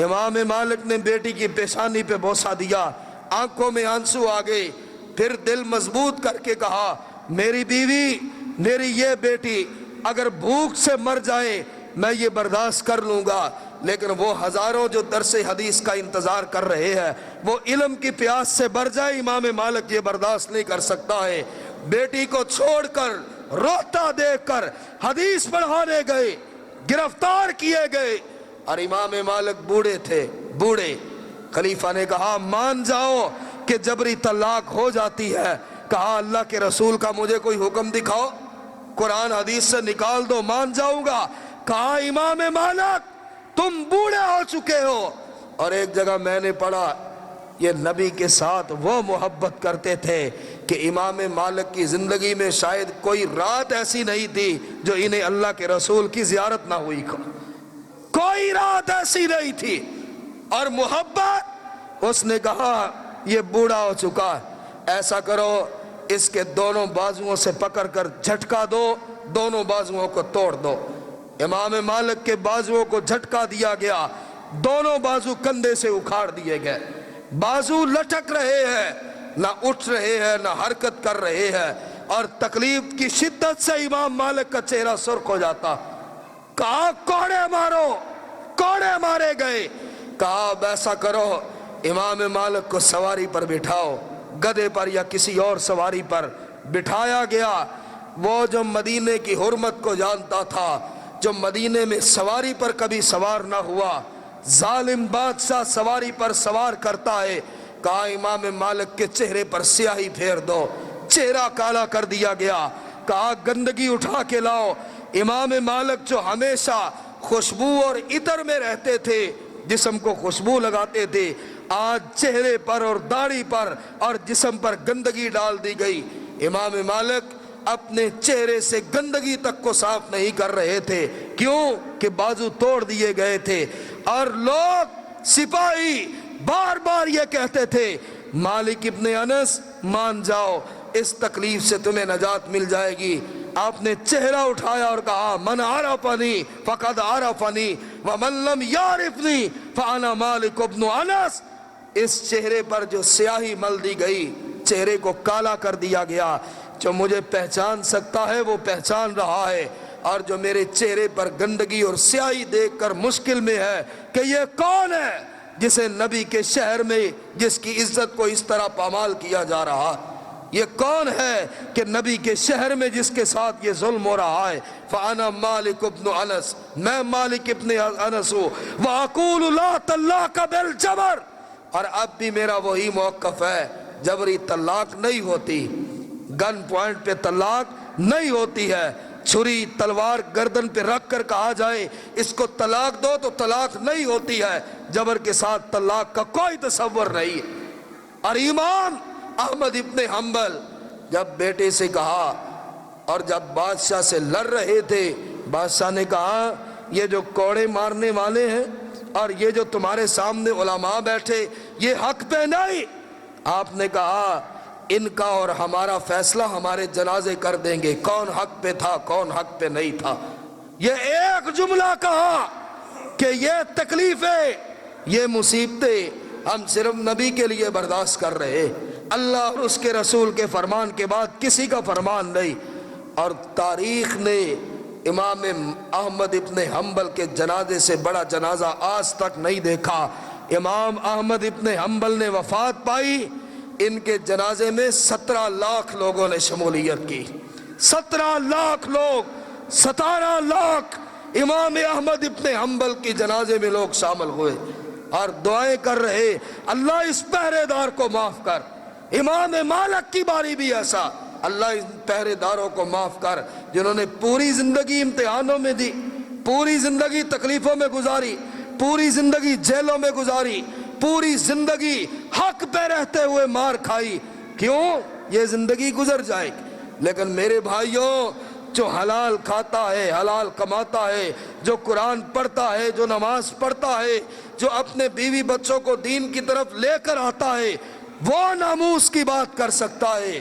امام مالک نے بیٹی کی پیشانی پہ بوسہ دیا، آنکھوں میں آنسو آ گئے، پھر دل مضبوط کر کے کہا میری بیوی، میری یہ بیٹی اگر بھوک سے مر جائے میں یہ برداشت کر لوں گا، لیکن وہ ہزاروں جو درس حدیث کا انتظار کر رہے ہیں، وہ علم کی پیاس سے بر جائے، امام مالک یہ برداشت نہیں کر سکتا ہے۔ بیٹی کو چھوڑ کر روتا دیکھ کر حدیث پڑھانے گئے، گرفتار کیے گئے، اور امام مالک بوڑھے تھے، بوڑھے۔ خلیفہ نے کہا مان جاؤ کہ جبری طلاق ہو جاتی ہے، کہا اللہ کے رسول کا مجھے کوئی حکم دکھاؤ، قرآن حدیث سے نکال دو مان جاؤں گا۔ کہا امام مالک تم بوڑھے ہو چکے ہو، اور ایک جگہ میں نے پڑھا یہ نبی کے ساتھ وہ محبت کرتے تھے کہ امام مالک کی زندگی میں شاید کوئی رات ایسی نہیں تھی جو انہیں اللہ کے رسول کی زیارت نہ ہوئی، کوئی رات ایسی نہیں تھی، اور محبت۔ اس نے کہا یہ بوڑھا ہو چکا، ایسا کرو اس کے دونوں بازوؤں سے پکڑ کر جھٹکا دو، دونوں بازوؤں کو توڑ دو۔ امام مالک کے بازوؤں کو جھٹکا دیا گیا، دونوں بازو کندھے سے اکھاڑ دیے گئے، بازو لٹک رہے ہیں، نہ اٹھ رہے ہیں نہ حرکت کر رہے ہیں، اور تکلیف کی شدت سے امام مالک کا چہرہ سرخ ہو جاتا۔ کہا کوڑے مارو، کوڑے مارے گئے۔ کہا اب ایسا کرو امام مالک کو سواری پر بٹھاؤ، گدھے پر یا کسی اور سواری پر بٹھایا گیا۔ وہ جو مدینے کی حرمت کو جانتا تھا، جو مدینے میں سواری پر کبھی سوار نہ ہوا، ظالم بادشاہ سواری پر سوار کرتا ہے، کہا امام مالک کے چہرے پر سیاہی پھیر دو، چہرہ کالا کر دیا گیا، کہا گندگی اٹھا کے لاؤ۔ امام مالک جو ہمیشہ خوشبو اور عطر میں رہتے تھے، جسم کو خوشبو لگاتے تھے، آج چہرے پر اور داڑھی پر اور جسم پر گندگی ڈال دی گئی۔ امام مالک اپنے چہرے سے گندگی تک کو صاف نہیں کر رہے تھے، کیوں کہ بازو توڑ دیے گئے تھے، اور لوگ سپاہی بار بار یہ کہتے تھے مالک ابن انس مان جاؤ، اس تکلیف سے تمہیں نجات مل جائے گی۔ آپ نے چہرہ اٹھایا اور کہا من عرفنی فقد عرفنی ومن لم یعرفنی فانا مالک ابن انس۔ اس چہرے پر جو سیاہی مل دی گئی، چہرے کو کالا کر دیا گیا، جو مجھے پہچان سکتا ہے وہ پہچان رہا ہے، اور جو میرے چہرے پر گندگی اور سیاہی دیکھ کر مشکل میں ہے کہ یہ کون ہے جسے نبی کے شہر میں جس کی عزت کو اس طرح پامال کیا جا رہا، یہ کون ہے کہ نبی کے شہر میں جس کے ساتھ یہ ظلم ہو رہا ہے۔ فانا مالک ابن انس، میں مالک ابن انس ہوں، وَأَقُولُ لَا طَلَّاقَ بِالْجَبْرِ، اور اب بھی میرا وہی موقف ہے، جبری طلاق نہیں ہوتی، گن پوائنٹ پہ طلاق نہیں ہوتی ہے، چھری تلوار گردن پہ رکھ کر کہا جائے اس کو طلاق دو تو طلاق نہیں ہوتی ہے، جبر کے ساتھ طلاق کا کوئی تصور نہیں ہے۔ اور امام احمد ابن حنبل جب بیٹے سے کہا، اور جب بادشاہ سے لڑ رہے تھے، بادشاہ نے کہا یہ جو کوڑے مارنے والے ہیں اور یہ جو تمہارے سامنے علماء بیٹھے یہ حق پہ نہیں۔ آپ نے کہا ان کا اور ہمارا فیصلہ ہمارے جنازے کر دیں گے، کون حق پہ تھا کون حق پہ نہیں تھا۔ یہ ایک جملہ کہا کہ یہ تکلیفیں، یہ مصیبتیں ہم صرف نبی کے لیے برداشت کر رہے، اللہ اور اس کے رسول کے فرمان کے بعد کسی کا فرمان نہیں۔ اور تاریخ نے امام احمد ابن حنبل کے جنازے سے بڑا جنازہ آج تک نہیں دیکھا۔ امام احمد ابن حنبل نے وفات پائی، ان کے جنازے میں 17 لاکھ لوگوں نے شمولیت کی، 17 لاکھ لوگ، 17 لاکھ امام احمد ابن حنبل کی جنازے میں لوگ شامل ہوئے، اور دعائیں کر رہے اللہ اس پہرے دار کو معاف کر۔ امام مالک کی باری بھی ایسا، اللہ ان پہرے داروں کو معاف کر جنہوں نے پوری زندگی امتحانوں میں دی، پوری زندگی تکلیفوں میں گزاری، پوری زندگی جیلوں میں گزاری، پوری زندگی حق پہ رہتے ہوئے مار کھائی۔ کیوں؟ یہ زندگی گزر جائے گی، لیکن میرے بھائیوں جو حلال کھاتا ہے، حلال کماتا ہے، جو قرآن پڑھتا ہے، جو نماز پڑھتا ہے، جو اپنے بیوی بچوں کو دین کی طرف لے کر آتا ہے، وہ ناموس کی بات کر سکتا ہے۔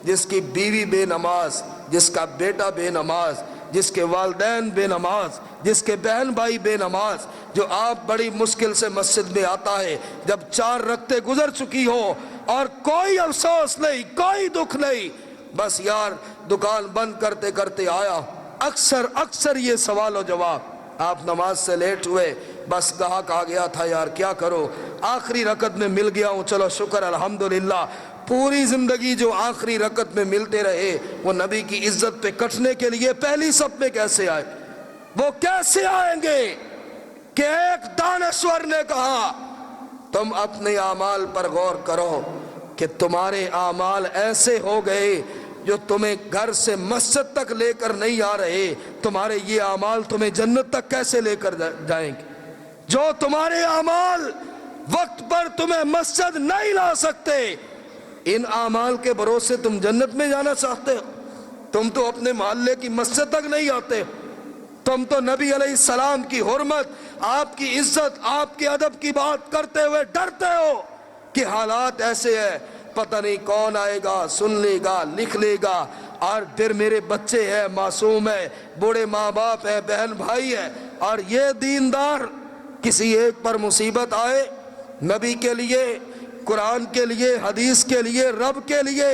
جس کی بیوی بے نماز، جس کا بیٹا بے نماز، جس کے والدین بے نماز، جس کے بہن بھائی بے نماز، جو آپ بڑی مشکل سے مسجد میں آتا ہے، جب 4 رکعتیں گزر چکی ہو اور کوئی افسوس نہیں، کوئی دکھ نہیں، بس یار دکان بند کرتے کرتے آیا، اکثر یہ سوال و جواب، آپ نماز سے لیٹ ہوئے، بس گاہک آ گیا تھا یار کیا کرو، آخری رکعت میں مل گیا ہوں، چلو شکر الحمدللہ۔ پوری زندگی جو آخری رکعت میں ملتے رہے وہ نبی کی عزت پہ کٹنے کے لیے پہلی صف میں کیسے آئے؟ وہ کیسے آئیں گے کہ ایک دانشور نے کہا تم اپنے اعمال پر غور کرو کہ تمہارے اعمال ایسے ہو گئے جو تمہیں گھر سے مسجد تک لے کر نہیں آ رہے، تمہارے یہ اعمال تمہیں جنت تک کیسے لے کر جائیں گے؟ جو تمہارے اعمال وقت پر تمہیں مسجد نہیں لا سکتے، ان اعمال کے بھروسے تم جنت میں جانا چاہتے ہو؟ تم تو اپنے محلے کی مسجد تک نہیں آتے، تم تو نبی علیہ السلام کی حرمت، آپ کی عزت، آپ کے ادب کی بات کرتے ہوئے ڈرتے ہو کہ حالات ایسے ہیں، پتہ نہیں کون آئے گا، سن لے گا، لکھ لے گا، اور پھر میرے بچے ہیں، معصوم ہیں، بوڑھے ماں باپ ہیں، بہن بھائی ہیں، اور یہ دیندار کسی ایک پر مصیبت آئے، نبی کے لیے، قرآن کے لیے، حدیث کے لیے، رب کے لیے،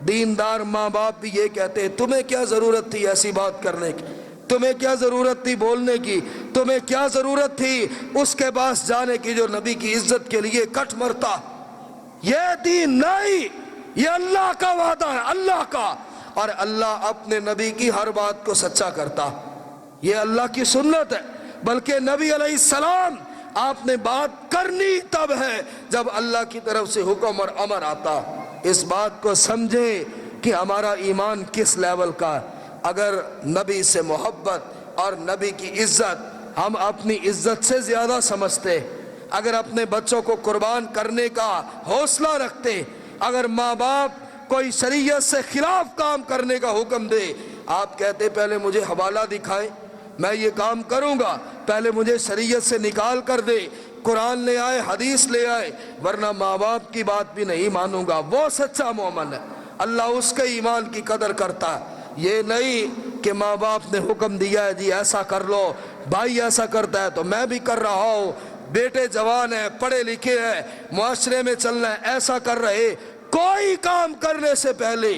دیندار ماں باپ بھی یہ کہتے ہیں تمہیں کیا ضرورت تھی ایسی بات کرنے کی، تمہیں کیا ضرورت تھی بولنے کی، تمہیں کیا ضرورت تھی اس کے پاس جانے کی جو نبی کی عزت کے لیے کٹ مرتا۔ یہ دین نہیں، یہ اللہ کا وعدہ ہے، اللہ کا، اور اللہ اپنے نبی کی ہر بات کو سچا کرتا۔ یہ اللہ کی سنت ہے، بلکہ نبی علیہ السلام آپ نے بات کرنی تب ہے جب اللہ کی طرف سے حکم اور امر آتا۔ اس بات کو سمجھیں کہ ہمارا ایمان کس لیول کا ہے۔ اگر نبی سے محبت اور نبی کی عزت ہم اپنی عزت سے زیادہ سمجھتے، اگر اپنے بچوں کو قربان کرنے کا حوصلہ رکھتے، اگر ماں باپ کوئی شریعت سے خلاف کام کرنے کا حکم دے، آپ کہتے پہلے مجھے حوالہ دکھائیں، میں یہ کام کروں گا، پہلے مجھے شریعت سے نکال کر دے، قرآن لے آئے، حدیث لے آئے، ورنہ ماں باپ کی بات بھی نہیں مانوں گا۔ وہ سچا مومن ہے، اللہ اس کے ایمان کی قدر کرتا ہے۔ یہ نہیں کہ ماں باپ نے حکم دیا ہے جی ایسا کر لو، بھائی ایسا کرتا ہے تو میں بھی کر رہا ہوں، بیٹے جوان ہیں، پڑھے لکھے ہیں، معاشرے میں چلنا ہے، ایسا کر رہے۔ کوئی کام کرنے سے پہلے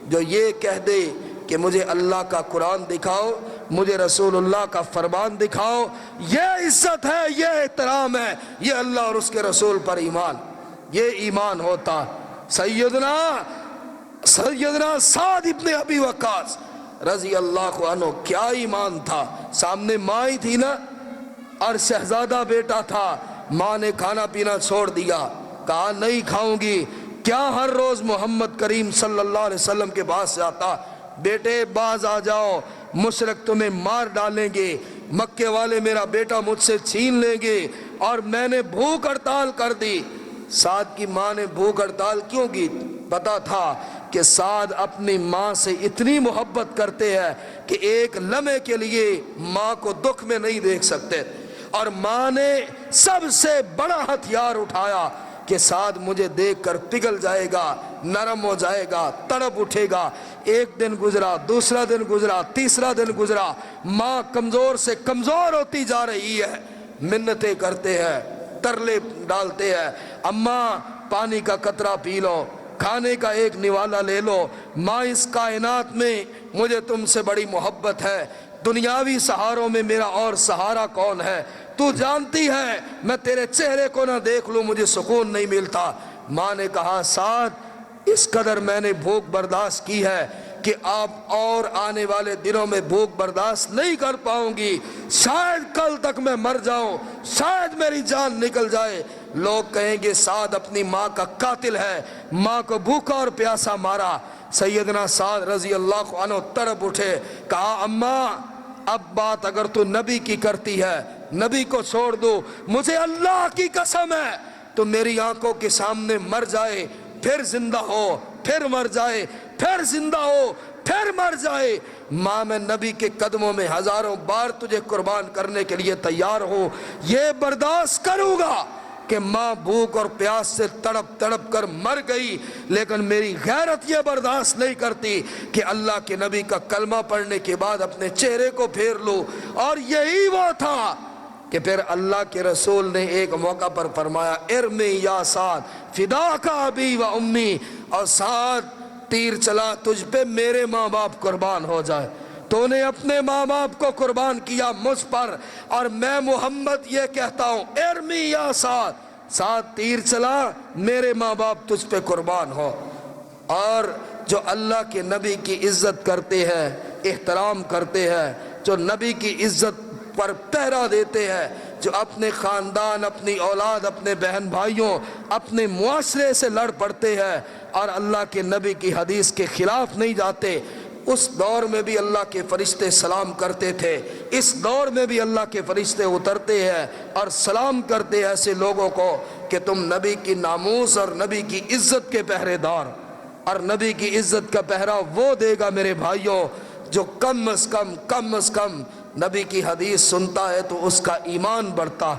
جو یہ کہہ دے کہ مجھے اللہ کا قرآن دکھاؤ، مجھے رسول اللہ کا فرمان دکھاؤ، یہ عزت ہے، یہ احترام ہے، یہ اللہ اور اس کے رسول پر ایمان، یہ ایمان ہوتا۔ سیدنا سعد ابن ابی وقاص رضی اللہ عنہ، کیا ایمان تھا، سامنے ماں ہی تھی نا اور شہزادہ بیٹا تھا، ماں نے کھانا پینا چھوڑ دیا، کہا نہیں کھاؤں گی، کیا ہر روز محمد کریم صلی اللہ علیہ وسلم کے پاس جاتا، بیٹے باز آ جاؤ، مشرک تمہیں مار ڈالیں گے، مکے والے میرا بیٹا مجھ سے چھین لیں گے، اور میں نے بھوک ہڑتال کر دی۔ سعد کی ماں نے بھوک ہڑتال کیوں کی؟ پتا تھا کہ سعد اپنی ماں سے اتنی محبت کرتے ہیں کہ ایک لمحے کے لیے ماں کو دکھ میں نہیں دیکھ سکتے، اور ماں نے سب سے بڑا ہتھیار اٹھایا کہ سعد مجھے دیکھ کر پگھل جائے گا، نرم ہو جائے گا، تڑپ اٹھے گا۔ ایک دن گزرا، دوسرا دن گزرا، تیسرا دن گزرا، ماں کمزور سے کمزور ہوتی جا رہی ہے، منتیں کرتے ہیں، ترلے ڈالتے ہیں، اماں پانی کا قطرہ پی لو، کھانے کا ایک نوالا لے لو، ماں اس کائنات میں مجھے تم سے بڑی محبت ہے، دنیاوی سہاروں میں میرا اور سہارا کون ہے، تو جانتی ہے میں تیرے چہرے کو نہ دیکھ لوں مجھے سکون نہیں ملتا۔ ماں نے کہا سعد اس قدر میں نے بھوک برداشت کی ہے کہ آپ اور آنے والے دنوں میں بھوک برداشت نہیں کر پاؤں گی، شاید کل تک میں مر جاؤں، شاید میری جان نکل جائے، لوگ کہیں گے سعد اپنی ماں کا قاتل ہے، ماں کو بھوکا اور پیاسا مارا۔ سیدنا سعد رضی اللہ عنہ تڑپ اٹھے، کہا اماں اب بات اگر تو نبی کی کرتی ہے، نبی کو چھوڑ دو، مجھے اللہ کی قسم ہے تو میری آنکھوں کے سامنے مر جائے، پھر زندہ ہو، پھر مر جائے، پھر زندہ ہو، پھر مر جائے، ماں میں نبی کے قدموں میں ہزاروں بار تجھے قربان کرنے کے لیے تیار ہوں، یہ برداشت کروں گا کہ ماں بھوک اور پیاس سے تڑپ تڑپ کر مر گئی، لیکن میری غیرت یہ برداشت نہیں کرتی کہ اللہ کے نبی کا کلمہ پڑھنے کے بعد اپنے چہرے کو پھیر لوں۔ اور یہی وہ تھا کہ پھر اللہ کے رسول نے ایک موقع پر فرمایا ارمی یا سعد فداک ابی و امی، اور سعد تیر چلا تجھ پہ میرے ماں باپ قربان ہو جائے، تو نے اپنے ماں باپ کو قربان کیا مجھ پر، اور میں محمد یہ کہتا ہوں ارمی یا سعد، سعد تیر چلا میرے ماں باپ تجھ پہ قربان ہو۔ اور جو اللہ کے نبی کی عزت کرتے ہیں، احترام کرتے ہیں، جو نبی کی عزت پر پہرا دیتے ہیں، جو اپنے خاندان، اپنی اولاد، اپنے بہن بھائیوں، اپنے معاشرے سے لڑ پڑتے ہیں اور اللہ کے نبی کی حدیث کے خلاف نہیں جاتے، اس دور میں بھی اللہ کے فرشتے سلام کرتے تھے، اس دور میں بھی اللہ کے فرشتے اترتے ہیں اور سلام کرتے ہیں ایسے لوگوں کو کہ تم نبی کی ناموس اور نبی کی عزت کے پہرے دار، اور نبی کی عزت کا پہرا وہ دے گا میرے بھائیوں جو کم از کم نبی کی حدیث سنتا ہے تو اس کا ایمان بڑھتا،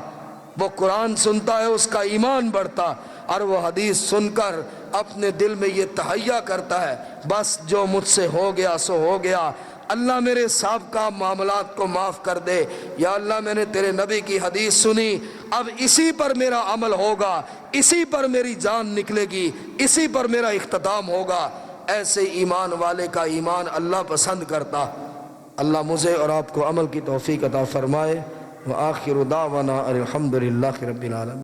وہ قرآن سنتا ہے اس کا ایمان بڑھتا، اور وہ حدیث سن کر اپنے دل میں یہ تہیہ کرتا ہے بس جو مجھ سے ہو گیا سو ہو گیا، اللہ میرے سابقہ معاملات کو معاف کر دے، یا اللہ میں نے تیرے نبی کی حدیث سنی، اب اسی پر میرا عمل ہوگا، اسی پر میری جان نکلے گی، اسی پر میرا اختتام ہوگا۔ ایسے ایمان والے کا ایمان اللہ پسند کرتا۔ اللہ مجھے اور آپ کو عمل کی توفیق عطا فرمائے۔ وآخر دعوانا الحمدللہ رب العالمین۔